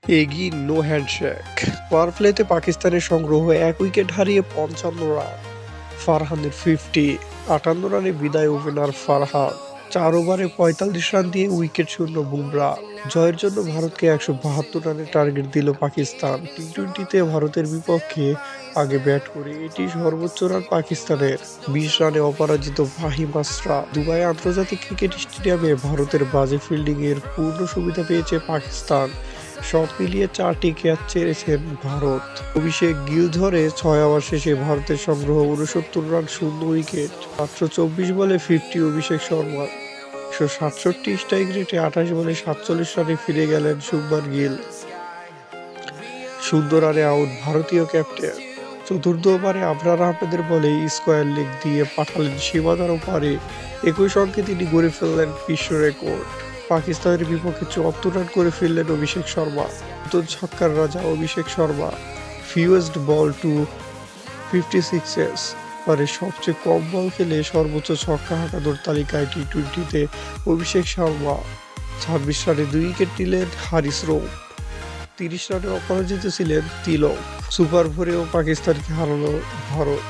Eggy no handshake. পাওয়ার প্লেতে পাকিস্তানের সংগ্রহ ১ উইকেট হারিয়ে ৫৫ রান। ফারহানের ৫০, ৫৮ রানে বিদায় ওপেনার ফারহান। ৪ ওভারে ৪৫ রান দিয়ে উইকেট শূন্য বুমরা। জয়ের জন্য ভারতকে ১৭২ রানের টার্গেট দিল পাকিস্তান। টি-টোয়েন্টিতে ভারতের বিপক্ষে আগে ব্যাট করে এটি সর্বোচ্চ রান পাকিস্তানের। ২০ রানে অপরাজিত ফাহিম আশরাফ। দুবাই আন্তর্জাতিক ক্রিকেট স্টেডিয়ামে ভারতের বাজে ফিল্ডিংয়ের পূর্ণ সুবিধা পেয়েছে পাকিস্তান। সব মিলিয়ে ৪টি ক্যাচ ছেড়েছেন ভারত। অভিষেক গিল ধরে ৬ ওভার শেষে ভারতের সংগ্রহ ৬৯ রান, শূন্য উইকেট। মাত্র ২৪ বলে ৫০ অভিষেক শর্মা। ১৬৭ স্ট্রাইক রেটে ২৮ বলে ৪৭ রানে ফিরে গেলেন শুভমান গিল। শূন্য রানে আউট ভারতীয় ক্যাপ্টেন। চতুর্থ ওভারে আবরার আহমেদের বলে স্কয়ার লেগ দিয়ে পাঠালেন সীমানার ওপারে। ২১ অঙ্কে তিনি গড়ে ফেললেন বিশ্ব রেকর্ড। পাকিস্তানের বিপক্ষে ৭৪ রান করে ফিরলেন অভিষেক শর্মা। নতুন ছক্কার রাজা অভিষেক শর্মা। ফিউয়েস্ট বল টু 56 পারে সবচেয়ে কম বল খেলে সর্বোচ্চ ছক্কা হাঁকানোর তালিকায় টি-টোয়েন্টিতে অভিষেক শর্মা। ২৬ রানে ২ উইকেট নিলেন হারিস রৌফ। ৩০ রানে অপরাজিত ছিলেন তিলক। সুপার 4-এও পাকিস্তানকে হারালো ভারত।